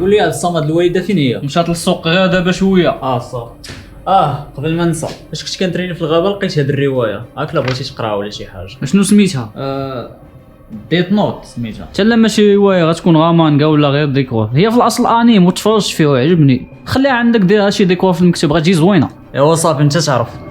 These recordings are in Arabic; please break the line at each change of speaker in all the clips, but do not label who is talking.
قول لي الصمد الوالده فين هي؟
مشات للسوق غير دابا شويه.
صافي. قبل ما ننسى، فاش كنت كنتريني في الغابه لقيت هاد الروايه، هاك لا بغيتي تقراها ولا شي حاجه.
شنو سميتها؟
ديت نوت سميتها.
حتى لا ماشي روايه غتكون غا مانغا ولا غير ديكور، هي في الاصل انيم وتفرجت فيه وعجبني، خليها عندك ديرها شي ديكور في المكتب غتجي زوينه.
ايوا صافي انت تعرف.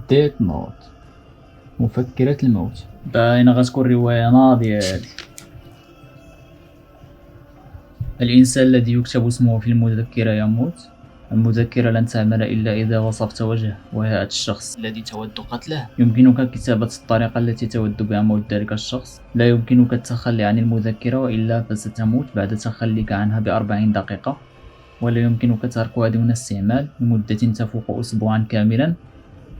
ديت نوت، مفكرة الموت. باينة غتكون رواية ناضية هادي. الإنسان الذي يكتب اسمه في المذكرة يموت. المذكرة لن تعمل إلا إذا وصفت وجهه وهيئة الشخص الذي تود قتله. يمكنك كتابة الطريقة التي تود بها موت ذلك الشخص. لا يمكنك التخلي عن المذكرة وإلا فستموت بعد تخليك عنها ب40 دقيقة. ولا يمكنك تركها دون استعمال لمدة تفوق أسبوعا كاملا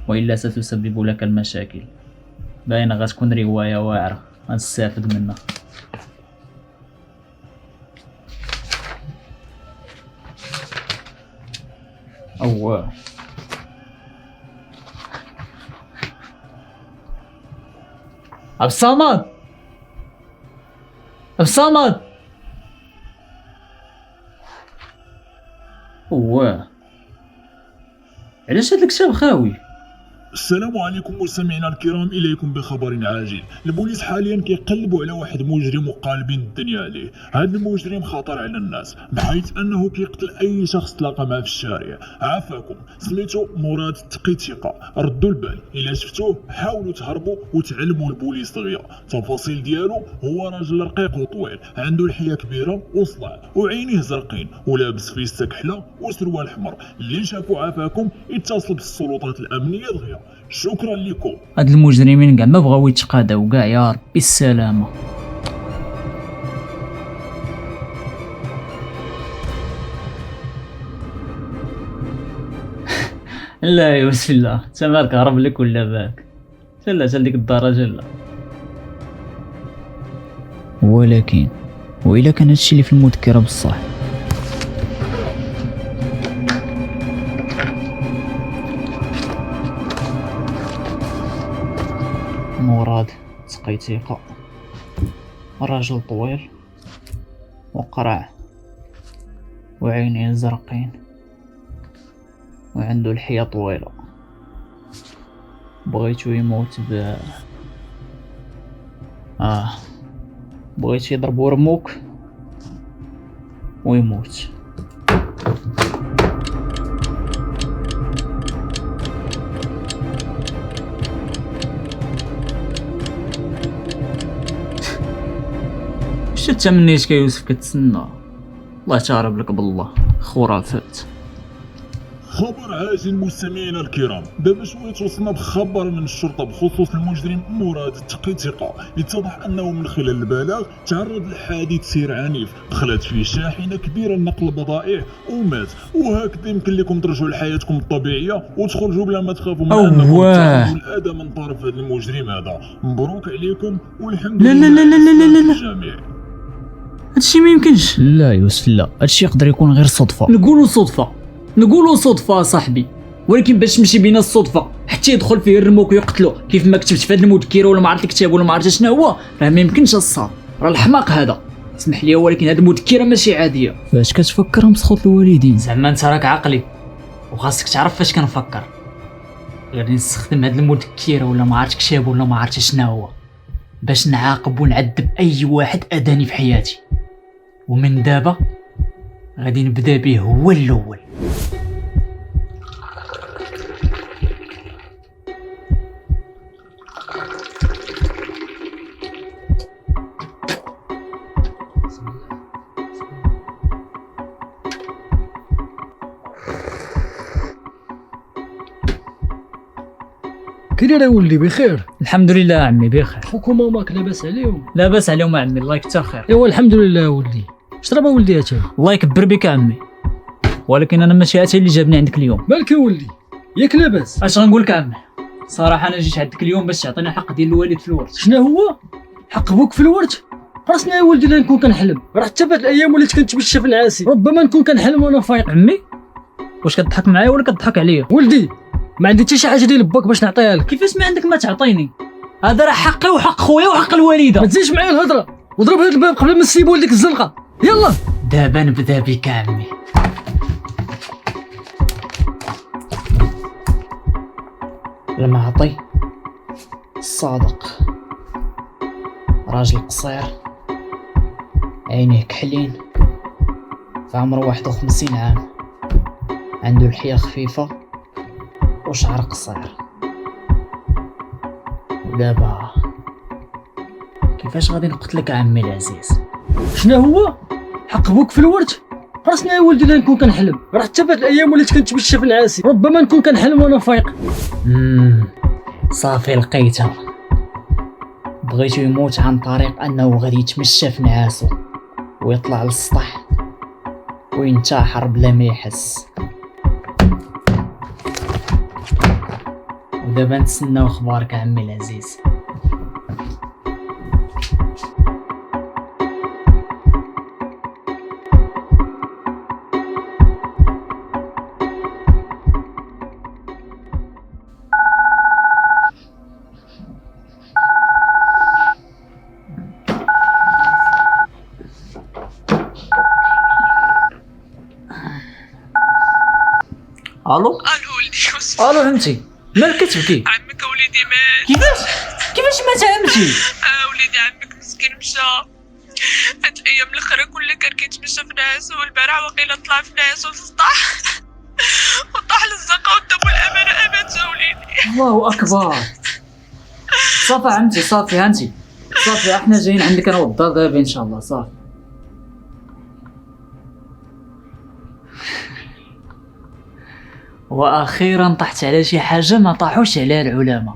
وإلا ستسبب لك المشاكل. باينة غتكون رواية واعرة غنستافد منها. أوه عبد الصمد، عبد الصمد. اوه علاش هاد الكتاب خاوي؟
السلام عليكم مستمعينا الكرام، اليكم بخبر عاجل. البوليس حاليا كيقلبوا على واحد مجرم وقالبين الدنيا عليه. هذا المجرم خطر على الناس بحيث انه كيقتل اي شخص تلاقى معه في الشارع. عافاكم، سميتو مراد تقي ثقه. ردوا البال، الا شفتوه حاولوا تهربوا وتعلموا البوليس دغيا. التفاصيل ديالو هو راجل رقيق وطويل، عنده لحيه كبيره وصلع وعينيه زرقين ولابس فيستا كحله وسروال احمر. اللي شافوا عافاكم اتصل بالسلطات الامنيه دغيا. شكرا لكم.
هاد المجرمين كاع ما بغاو يتقاداو كاع، يا ربي السلامه. لا يا بسم الله، انت مالك هرب لك ولا باك؟ لا حتى لديك الدرجه لا. ولكن وإلا كان هادشي اللي في المذكره بصح. مراد تقي ثقة، راجل طويل وقرع وعينيه زرقين وعنده لحية طويلة. بغيتو يموت بغيتو يضربو رموك ويموت. شتا منيت كيوسف كتسنى، الله تعرف لك بالله خرافات.
خبر عاجل مستمعينا الكرام، دابا شويه توصلنا بخبر من الشرطه بخصوص المجرم مراد تقي ثقه. اتضح انه من خلال البلاغ تعرض لحادث سير عنيف دخلت فيه شاحنه كبيره لنقل البضائع ومات. وهكذا يمكن لكم ترجعوا لحياتكم الطبيعيه وتخرجوا بلا ما تخافوا من انكم تعرضوا للاذى من طرف هذا المجرم هذا. مبروك عليكم والحمد لله على الجميع.
هادشي ما يمكنش. لا يوسف لا، هادشي يقدر يكون غير صدفه. نقولوا صدفه صاحبي، ولكن باش تمشي بينا الصدفه حتى يدخل فيه الرموك ويقتلو كيف ما كتبت في هاد المذكره ولا ما عرفت الكتاب ولا ما عرفت شنو هو، راه ما يمكنش الصاد، راه الحماق هذا. اسمح لي ولكن هاد المذكره ماشي عاديه. فاش كتفكر مسخوط الوالدين؟ زعما انت راك عقلي وخاصك تعرف فاش كنفكر. غادي نستخدم هاد المذكره ولا ما عرفت كتاب ولا ما عرفت شنو هو باش نعاقب ونعذب اي واحد اداني في حياتي، ومن دابا غادي نبدا به هو الاول.
كي داير ولدي؟ بخير
الحمد لله عمي بخير.
خوك وماماك لاباس عليهم؟
لاباس عليهم عمي الله يكثر خير.
ايوا الحمد لله ولدي. شرب ولدي اتاي.
الله يكبر بك عمي، ولكن انا ماشي هاتي اللي جابني عندك اليوم.
مالك يا ولدي؟ ياك لاباس؟
اش غنقول لك عمي؟ صراحه انا جيت عندك اليوم باش تعطيني الحق ديال الوالد في الورث.
شنو هو حق بوك في الورث؟ راسنا يا ولدي لا نكون كنحلم، راه حتى فهاد الايام وليت كنتمشى في العاسي، ربما نكون كنحلم وانا فايق.
عمي واش كتضحك معايا ولا كتضحك عليا؟
ولدي ما عندي حتى شي حاجه ديال باك باش نعطيها لك.
كيفاش ما عندك ما تعطيني؟ هذا راه حقي وحق خويا وحق الوالده.
ما تزيدش معايا الهضره وضرب هاد الباب قبل ما نسيبو لديك الزنقه. يلا
دابا نبدا بك عمي. المعطي الصادق، راجل قصير، عينيه كحلين، في عمره 51 عام، عنده لحية خفيفة وشعر قصير. ودابا كيفاش غادي نقتلك عمي العزيز؟
شنو هو حق بوك في الورث؟ راسنا يا ولدي لا نكون كنحلم، راه حتى فهاد الايام وليت كنتمشى في العاسي، ربما نكون كنحلم وانا فايق.
صافي لقيتها. بغيتو يموت عن طريق انه غادي يتمشى في نعاسو ويطلع للسطح وينتحر بلا ما يحس. ودابا نتسناو اخبارك عمي العزيز. الو
الو ولدي يوسف.
الو عمتي، مالك كتبكي؟
عمك وليدي مات.
كيفاش مات عمتي؟
وليدي عمك مسكين مشى. هاد الايام الاخرى كله كان كيتمشى في نعاسو، والبارح واقيلا طلع في نعاسو للسطح وطاح للزنقه قدام الامانه. مات وليدي.
الله اكبر. صافي عمتي، صافي هانتي، صافي احنا جايين عندك انا والدار دابا ان شاء الله. صافي واخيرا طحت على شي حاجه ما طاحوش عليها العلماء.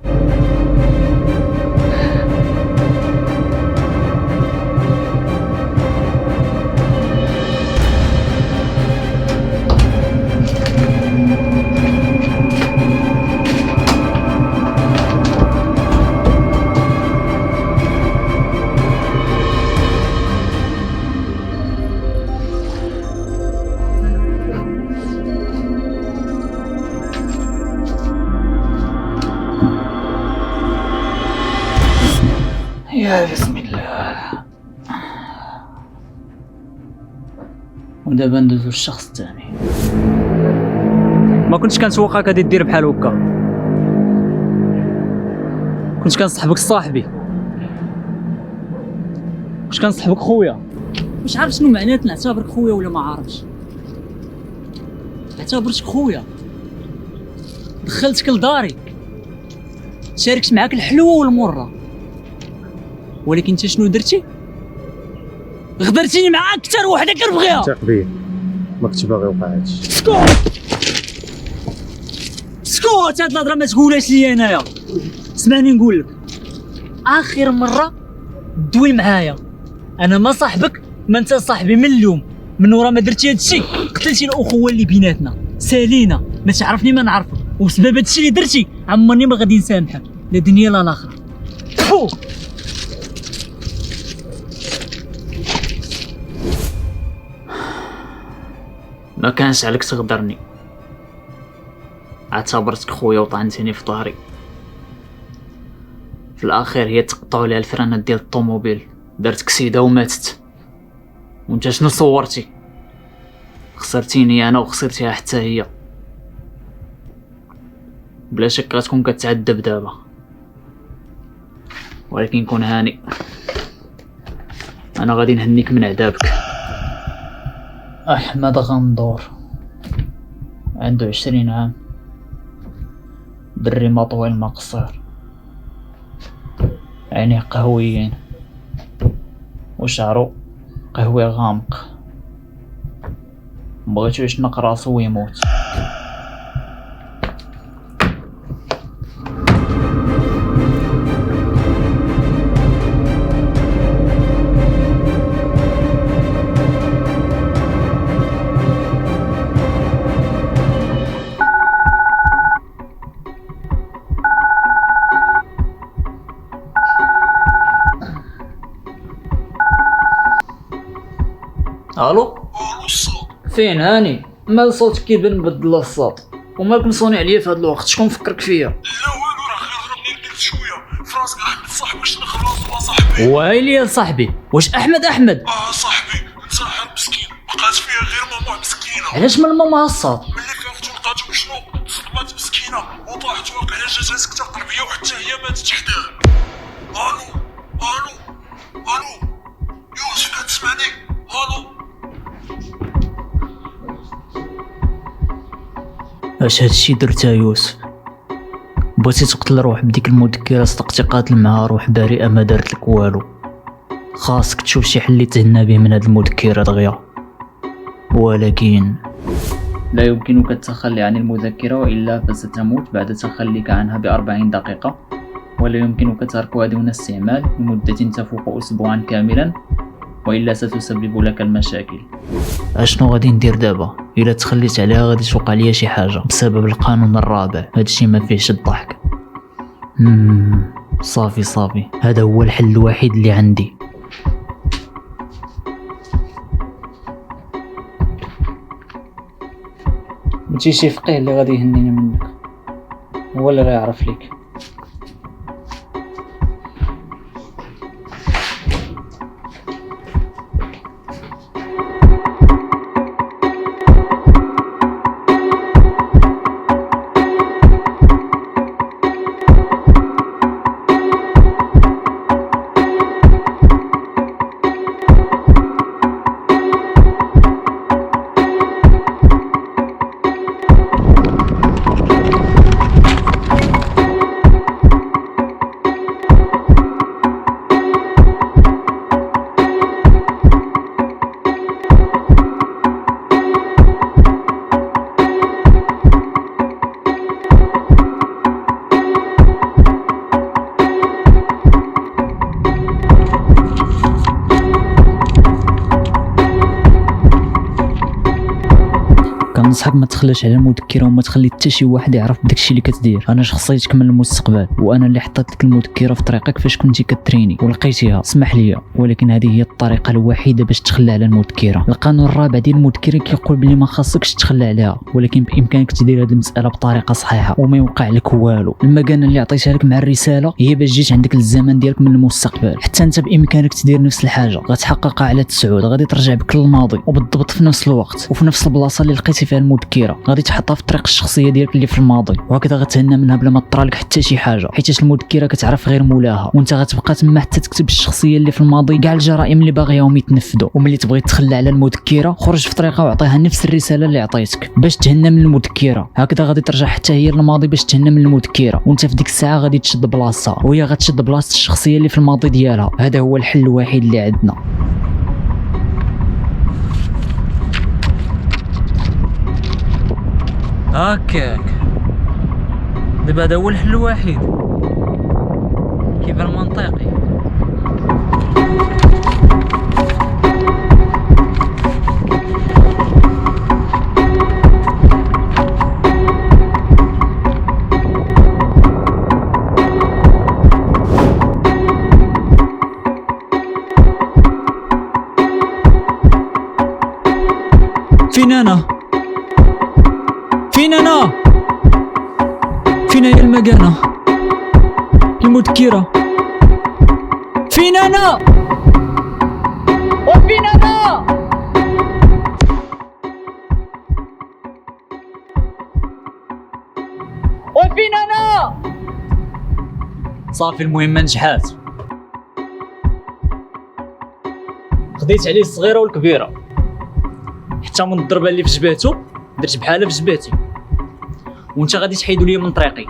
يا بسم الله. ودابا ندوزو للشخص الثاني. ما كنتش كنتوقعك غادي دير بحال هكا. كنت كنصحبك صاحبي، كنت كنصحبك خويا. مش عارف شنو معنات نعتبرك خويا ولا ما عارفش. اعتبرتك خويا، دخلتك لداري، شاركت معاك الحلوه والمره، ولكن انت شنو درتي؟ غدرتيني مع اكثر وحده كنبغيها.
ثق بيا، ما كنتش باغي يوقع هادشي.
سكوت سكوت، هاد الهضره ما تقولهاش ليا انايا. اسمعني نقول لك، اخر مره دوي معايا، انا ما صاحبك، ما انت صاحبي. من اليوم من ورا ما درتي هادشي قتلتي الاخوه اللي بيناتنا، سالينا، ما تعرفني ما نعرفك، وبسبب هادشي اللي درتي عمرني ما غادي نسامحك، لا دنيا لا الاخره. ما كانش عليك تغدرني، اعتبرتك خويا وطعنتيني في ظهري. في الاخير هي تقطعوا لها الفرانات ديال الطوموبيل، دارتك سيده وماتت. وانت شنو صورتي؟ خسرتيني انا وخسرتيها حتى هي. بلا شك غتكون كتعذب دابا، ولكن كون هاني، انا غادي نهنيك من عذابك. احمد غندور، عنده 20 عام، دري ما طويل ما قصير، عينيه قهويين وشعرو قهوي غامق. مبغيتو يشنق راسو ويموت. الو فين هاني؟ مال صوتك كيبان مبدل الصوت ومالك مصوني عليا في هذا الوقت؟ شكون فكرك فيا؟
لا والو، راه غير ضربني قلت شويه في راسك. احمد صاحبي باش نخلص صاحبي.
ويلي يا صاحبي، واش احمد؟
صاحبي انت عارف مسكين، بقات فيها غير ماما مسكينه.
علاش من ماما هالصوت؟
ملي فاقتو لقاتو شنو صدمات مسكينه وطاحت واقيلا جاتها سكته قلبيه وحتى هي ماتت حداه. الو يوسف، كتسمعني؟ الو
اش هادشي درتها يوسف؟ بغيتي تقتل روح بديك المذكره، صدقتي قاتل معها روح بريئه ما دارت لك والو. خاصك تشوف شي حل اللي تهنا به من هاد المذكره دغيا. ولكن
لا يمكنك التخلي عن المذكرة وإلا فستموت بعد تخليك عنها ب40 دقيقة، ولا يمكنك تركها دون استعمال لمدة تفوق أسبوعا كاملا، وإلا ستسبب لك المشاكل.
اشنو غادي ندير دابا؟ الا تخليت عليها غادي توقع ليا شي حاجه بسبب القانون الرابع. هادشي ما فيهش الضحك. صافي هذا هو الحل الوحيد اللي عندي.
ماشي شي فقيه اللي غادي يهنيني منك، هو اللي غيعرف ليك.
كنصحك ما تخلاش على المذكره وما تخلي حتى شي واحد يعرف بداكشي اللي كتدير. انا شخصيتك من المستقبل، وانا اللي حطيت لك المذكره في طريقك فاش كنتي كتريني ولقيتيها. اسمح لي، ولكن هذه هي الطريقه الوحيده باش تخلى على المذكره. القانون الرابع ديال المذكره كيقول بلي ما خاصكش تخلى عليها، ولكن بامكانك تدير هذه المساله بطريقه صحيحه وما يوقع لك والو. المكانه اللي عطيتها لك مع الرساله هي باش جيت عندك الزمن ديالك من المستقبل. حتى انت بامكانك تدير نفس الحاجه، غتحققها على 9 غادي ترجع بك للماضي وبالضبط في نفس الوقت وفي نفس البلاصه اللي لقيتي فيها المذكره. غادي تحطها في الطريق الشخصيه ديالك اللي في الماضي، وهكذا غتهنى منها بلا ما طرالك حتى شي حاجه، حيت المذكره كتعرف غير مولاها، وانت غتبقى تما حتى تكتب الشخصيه اللي في الماضي كاع الجرائم اللي باغيهم يتنفذوا. وملي تبغي تخلى على المذكره خرج في طريقه وعطيها نفس الرساله اللي عطيتك باش تهنى من المذكره. هكذا غادي ترجع حتى هي للماضي باش تهنى من المذكره، وانت في ديك الساعه غادي تشد بلاصتها وهي غتشد بلاصه الشخصيه اللي في الماضي ديالها. هذا هو الحل الوحيد اللي عندنا. هكاك دابا هذا هو الحل الوحيد كيبان منطقي. فين انا؟ فين هي المكانة؟ المذكرة فين انا؟ وفين انا؟ وفين انا؟ صافي المهمة نجحات. خديت عليه الصغيرة والكبيرة، حتى من الضربة اللي في جبهتو درت بحالها في جبهتي. وانت غادي تحيدوا لي من طريقي،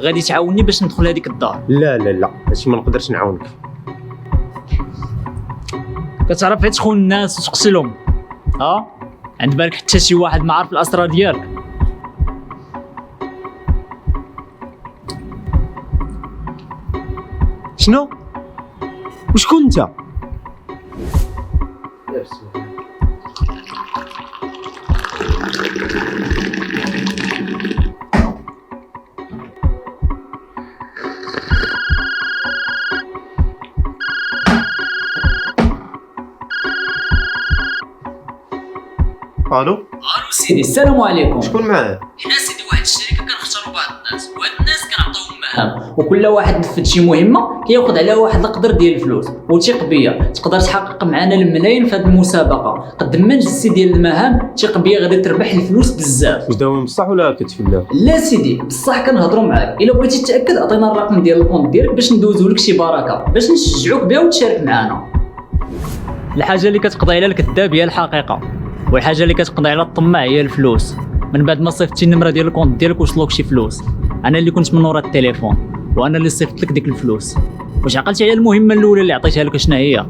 غادي تعاوني باش ندخل هذيك الدار.
لا هادشي ما نقدرش نعاونك.
كتعرف غير تخون الناس وتقتلهم، عند بالك حتى شي واحد ما عارف الاسرار ديالك؟
شنو؟ وشكون انت؟ الو
الو سيدي السلام عليكم.
شكون معاه؟
حنا سيدي واحد الشركه كنختاروا بعض الناس وهاد الناس كنعطيوهم مهام وكل واحد نفذ شي مهمه كياخذ عليها واحد القدر ديال الفلوس وثيق بيا تقدر تحقق معنا الملايين في هذه المسابقه. قد ما نجزتي ديال المهام ثيق بيا غادي تربح الفلوس بزاف.
واش داوي بصح ولا كتفلا؟
لا سيدي بصح كنهضروا معاك. الا بغيتي تاكد عطينا الرقم ديال الكونت ديالك باش ندوزو لك شي بركه باش نشجعوك بها وتشارك معنا.
الحاجه اللي كتقضي على الكذاب هي الحقيقه والحاجه اللي كتقضي على الطماع هي الفلوس. من بعد ما صيفطتي النمره ديال الكونت ديالك وصلوك شي فلوس انا اللي كنت من ورا التليفون وانا اللي صيفط لك ديك الفلوس. واش عقلتي على المهمه الاولى اللي عطيتها لك شنو هي؟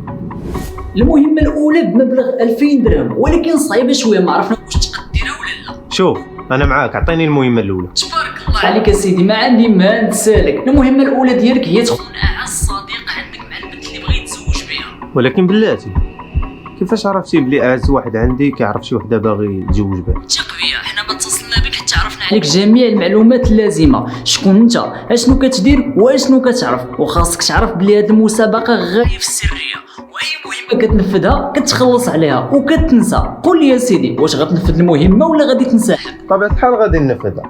المهمه الاولى بمبلغ 2000 درهم ولكن صعيبه شويه ما عرفنا واش تقدرها ولا لا.
شوف انا معاك عطيني المهمه الاولى.
تبارك الله عليك يا سيدي ما عندي ما نسالك. المهمه الاولى ديالك هي تكون اعز صديقه عندك مع البنت اللي بغيت تزوج بها.
ولكن بلاتي كيفاش عرفتي بلي اعز واحد عندي كيعرف شي وحده باغي يتزوج بها؟
ثق بيا حنا ما اتصلنا بك حتى عرفنا عليك جميع المعلومات اللازمه. شكون انت اشنو كتدير واشنو كتعرف وخاصك تعرف بلي هذه المسابقه غايه في السريه واي مهمه كتنفذها كتخلص عليها وكتنسى. قول لي يا سيدي واش غتنفذ المهمه ولا غادي تنسحب؟
بطبيعه الحال غادي ننفذها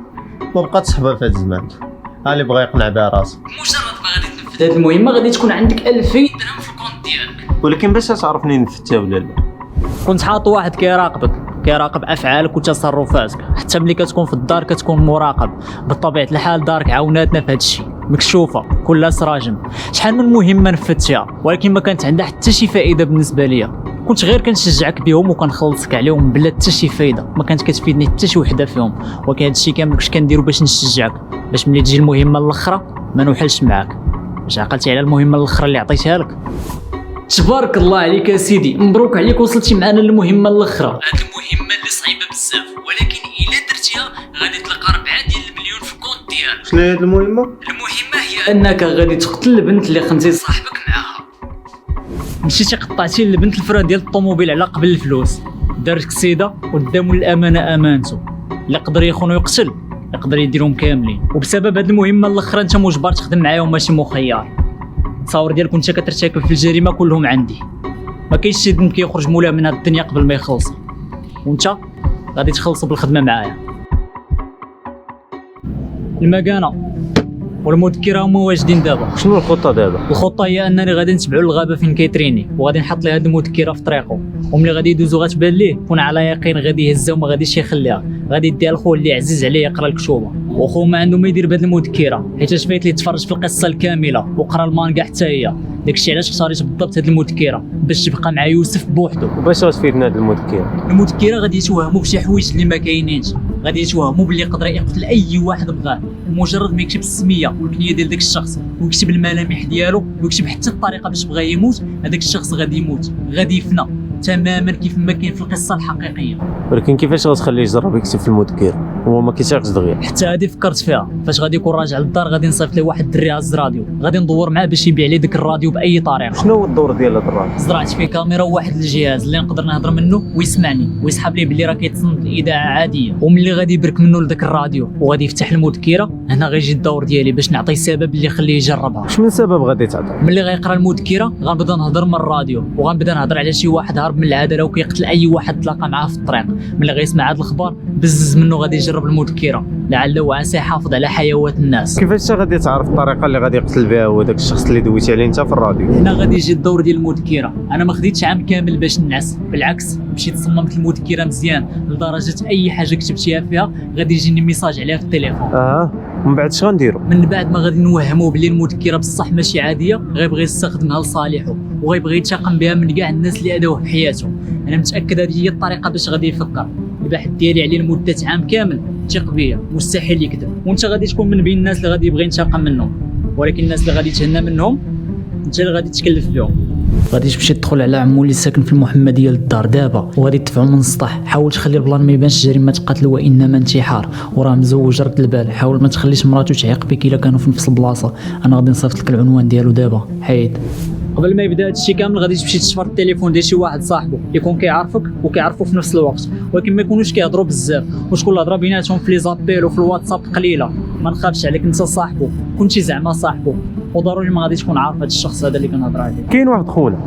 ما بقات صحبه في هذا الزمان. اللي بغى يقنع بها راسو.
مجرد ما غادي تنفذ هذه المهمه غادي تكون عندك 2000 درهم في الكونت ديالك.
ولكن باش تعرفني نفذتها ولا لا؟
كنت حاط واحد كيراقب افعالك وتصرفاتك حتى ملي كتكون في الدار كتكون مراقب. بطبيعه الحال دارك عاوناتنا في هذا الشيء مكشوفه كلها سراجم. شحال من مهمه نفذتها ولكن ما كانت عندها حتى شي فائده بالنسبه ليا. كنت غير كنشجعك بهم وكنخلصك عليهم بلا حتى شي فايده ما كانت كتفيدني حتى شي وحده فيهم. ولكن هذا الشيء كامل كنت كنديرو باش نشجعك باش ملي تجي المهمه الاخرى ما نوحلش معاك. واش عقلتي على المهمه الاخرى اللي عطيتها لك؟
تبارك الله عليك يا سيدي مبروك عليك وصلتي معنا للمهمه الاخرى. هاد المهمه اللي صعيبه بزاف ولكن الا درتيها غادي تلقى 4 ديال المليون في الكونت ديالك.
شنو هي هاد المهمه؟
المهمه هي انك غادي تقتل البنت اللي خنتي صاحبك معاها.
مشيتي قطعتي لبنت الفران ديال الطوموبيل على قبل الفلوس دارت كسيده قدام الامانه امانته. اللي يقدر يخون ويقتل يقدر يديرهم كاملين. وبسبب هاد المهمه الاخرى انت مجبر تخدم معاهم ماشي مخير. التصاور ديالك وانت كترتكب في الجريمه كلهم عندي. ما كاينش شي ذنب كيخرج مولا من هاد الدنيا قبل ما يخلص وانت غادي تخلص بالخدمه معايا. المكانه والمذكره هما واجدين دابا.
شنو الخطه دابا؟
الخطه هي انني غادي نتبعوا للغابه فين كيتريني وغادي نحط ليه هاد المذكره في طريقه وملي غادي يدوزو غتبان ليه كون على يقين غادي يهزها وما غاديش يخليها. غادي يديها لخوه اللي عزيز عليه يقرا الكتوبه وخوه ما عنده ما يدير بهاد المذكره حيت اش بغيت ليه تفرج في القصه الكامله وقرا المانغا حتى هي. داكشي علاش اختاريت بالضبط هاد المذكره باش تبقى مع يوسف بوحدو.
وباش غتفيدنا هاد المذكره؟
المذكره غادي يتوهموا بشي حوايج اللي ما كاينينش. غادي يتوهموا باللي يقدر يقتل اي واحد بغاه ومجرد ما يكتب السميه والكنيه ديال داك الشخص ويكتب الملامح ديالو ويكتب حتى الطريقه باش بغا يموت هذاك الشخص غادي يموت غادي يفنى تماما كيف ما كاين في القصه الحقيقيه.
ولكن كيفاش غتخليه يجرب يكتب في المذكره هو ما كيتيقش دغيا؟
حتى هذه فكرت فيها. فاش غادي يكون راجع للدار غادي نصيفط ليه واحد الدري هز راديو غادي ندور معاه باش يبيع لي داك الراديو باي طريقه.
شنو هو الدور ديال هاد الراديو؟
زرعت فيه كاميرا وواحد الجهاز اللي نقدر نهضر منه ويسمعني ويسحب لي بلي راه كيتصنت الاذاعه عاديه. وملي غادي يبرك منه لذاك الراديو وغادي يفتح المذكره هنا غيجي الدور ديالي باش نعطيه السبب اللي يخليه يجربها.
واش من سبب غادي تعطي؟
ملي غيقرا المذكره غنبدا نهضر من الراديو وغنبدا نهضر على شي واحد هارب من العداله وكيقتل اي واحد تلاقى معاه في الطريق. ملي غيسمع هاد الخبر بزز منه غادي يجرب المذكره لعله وعسى يحافظ على حيوات الناس.
كيفاش غادي تعرف الطريقه اللي غادي يقتل بها هو داك الشخص اللي دويتي عليه انت في الراديو؟
هنا غادي يجي الدور ديال المذكره. انا ما خديتش عام كامل باش نعس بالعكس مشيت صممت المذكره مزيان لدرجه اي حاجه كتبتيها فيها غادي يجيني ميساج عليها في التليفون.
ومن بعد اش غنديروا؟
من بعد ما غادي نوهموا بلي المذكره بصح ماشي عاديه غيبغي يستخدمها لصالحه وغيبغي ينتقم بها من كاع الناس اللي اذوه في حياته. انا متاكد هذه هي الطريقه باش غادي يفكر. البحث ديالي عليه لمده عام كامل ثق بيا مستحيل يكذب. وانت غادي تكون من بين الناس اللي غادي يبغي ينتقم منهم ولكن الناس اللي غادي تهنى منهم انت اللي غادي تكلف بهم. غادي تمشي تدخل على عمو اللي ساكن في المحمديه للدار دابا وغادي تدفعو من السطح. حاول تخلي البلان ما يبانش جريمه قتل وانما انتحار وراه مزوج رد البال. حاول ما تخليش مراته تعيق بك الا كانوا في نفس البلاصه. انا غادي نصيفط لك العنوان ديالو دابا حيد. قبل ما يبدا هادشي كامل غادي تمشي تشفر التليفون ديال شي واحد صاحبه يكون كيعرفك وكيعرفو في نفس الوقت ولكن ما يكونوش كيهضروا بزاف وتكون الهضره بيناتهم في لي زابيل وفي الواتساب قليله. ما نخافش عليك انت صاحبه كنتي زعما صاحبه وضروري ما غادي تكون عارف هذا الشخص هذا اللي كنهضر عليه.
كاين واحد خونا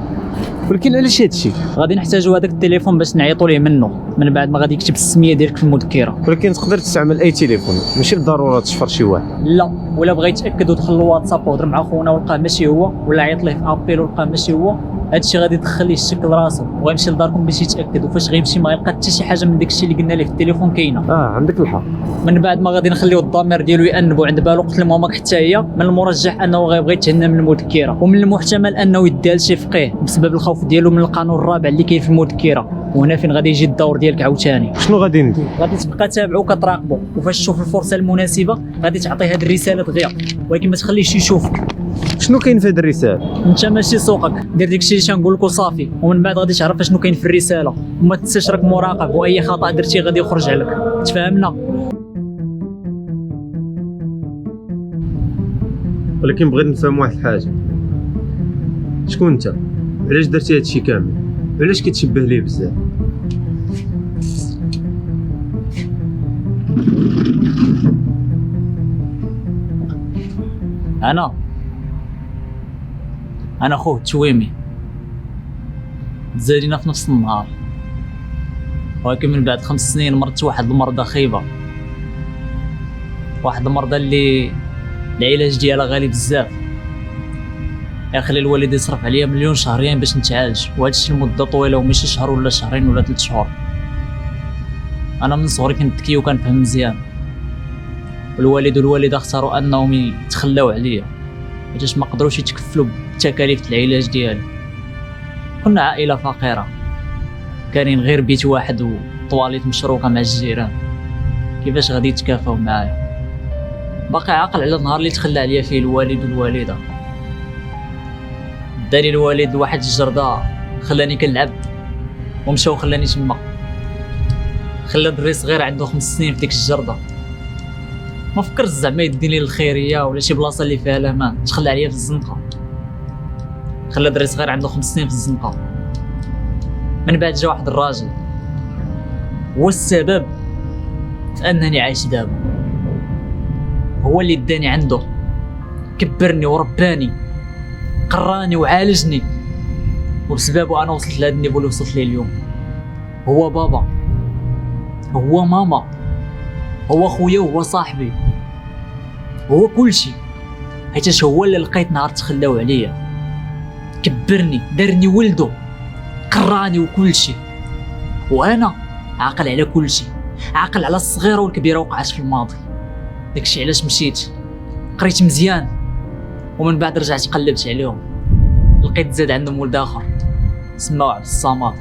ولكن علاش هادشي؟
غادي نحتاجوا هذاك التليفون باش نعيطوا ليه منه
من بعد ما غادي يكتب السميه ديالك في المذكره.
ولكن تقدر تستعمل اي تليفون، ماشي بالضروره تشفر شي واحد.
لا، ولا بغى يتاكد ودخل للواتساب وهضر مع خونا ولقاه ماشي هو، ولا عيط ليه في ابيل ولقاه ماشي هو، هادشي غادي يدخل ليه الشك لراسو وغيمشي لداركم باش يتاكد، وفاش غيمشي ما يلقى حتى شي حاجه من داكشي اللي قلنا ليه في التليفون كاينه.
عندك الحق.
من بعد ما غادي نخليو الضمير ديالو يأنبو عند بالو قتل ماماك حتى هي، من المرجح انه غيبغي يتهنى من المذكره، ومن المحتمل انه يدال شي فقيه بسبب الخوف ديالو من القانون الرابع اللي كاين في المذكره. وهنا فين غادي يجي الدور ديالك عاوتاني.
شنو غادي ندير؟
غادي تبقى تابعو كتراقبو، وفاش تشوف الفرصه المناسبه غادي تعطيه هاد الرساله دغيا، ولكن ما تخليش يشوفك.
شنو كاين في هاد الرساله؟
انت ماشي سوقك، دير داكشي اللي تنقول لك وصافي، ومن بعد غادي تعرف شنو كاين في الرساله، وما تنساش راك مراقب، واي خطا درتيه غادي يخرج عليك. تفاهمنا؟
ولكن بغيت نفهم واحد الحاجه، شكون انت؟ علاش درتي هادشي كامل؟ علاش كتشبه ليه بزاف؟
انا خوه تويمي، تزادينا في نفس النهار، ولكن من بعد 5 سنين مرت واحد المرضى خايبه، واحد المرضى اللي العلاج ديالها غالي بزاف، يخلي الوالد يصرف عليا 1,000,000 شهريا باش نتعالج، وهادشي لمده طويله وماشي شهر ولا شهرين ولا 3 شهور. انا من صغري كنت ذكي وكنفهم مزيان، والوالد والوالده اختاروا انهم يتخلاو عليا حيتاش ما قدروش يتكفلوا بتكاليف العلاج ديالي. كنا عائله فقيره، كاينين غير بيت واحد وطواليت مشروكه مع الجيران، كيفاش غادي يتكافاو معايا؟ باقي عاقل على النهار اللي تخلى عليا فيه الوالد والوالده. داري الوالد واحد الجرده خلاني كنلعب ومشاو خلاني تما، خلى دري صغير عنده 5 سنين في ديك الجرده، ما فكرت زعما يديني للخيريه ولا شي بلاصه اللي فيها الامان، تخلى عليا في الزنقه، خلى دري صغير عنده 5 سنين في الزنقه. من بعد جا واحد الراجل هو السبب في انني عايش دابا، هو اللي داني عنده، كبرني ورباني، قراني وعالجني، وبسببه انا وصلت لهاد النيفو اللي وصلت ليه اليوم. هو بابا، هو ماما، هو خويا وهو صاحبي، هو كلشي، حيتاش هو اللي لقيت نهار تخلاو عليا، كبرني، دارني ولدو، قراني وكلشي، وانا عاقل على كلشي، عاقل على الصغيره والكبيره وقعت في الماضي. داكشي علاش مشيت قريت مزيان، ومن بعد رجعت قلبت عليهم، لقيت زاد عندهم ولد اخر سماو عبد الصمد،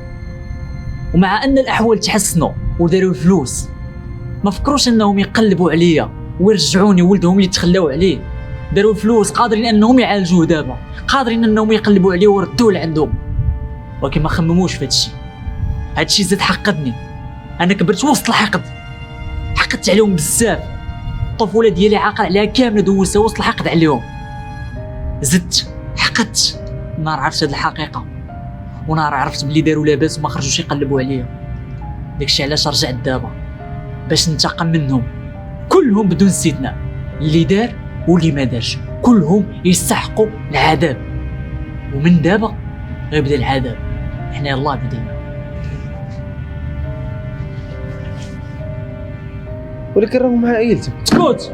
ومع ان الاحوال تحسنوا وداروا الفلوس ما فكروش انهم يقلبوا عليا ويرجعوني ولدهم اللي تخلاو عليه. داروا الفلوس، قادرين انهم يعالجوه دابا، قادرين انهم يقلبوا عليه ويردوه لعندهم، ولكن ما خمموش في هادشي زاد حقدني. انا كبرت وسط الحقد، حقدت عليهم بزاف، الطفوله ديالي عاقل عليها كامله دوزتها وسط الحقد عليهم، زدت حقدت. نهار عرفت هاد الحقيقه، ونهار عرفت بلي داروا لاباس وما خرجوش يقلبوا عليا، داكشي علاش رجعت دابا باش ننتقم منهم كلهم بدون استثناء، اللي دار واللي ما دارش، كلهم يستحقوا العذاب، ومن دابا غيبدا العذاب. احنا يلاه بدينا.
ولكن راهم مع عائلتك.
اسكت،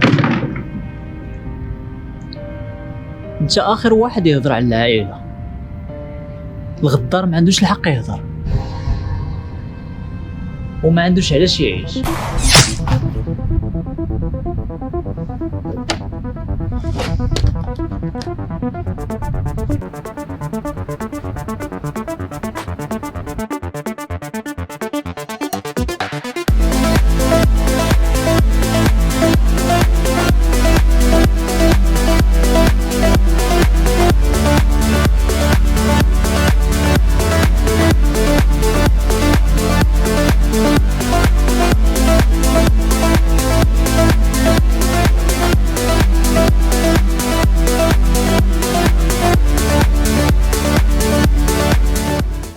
انت اخر واحد يهضر على العائله، الغدار ما عندوش الحق يهضر وما عندوش علاش يعيش.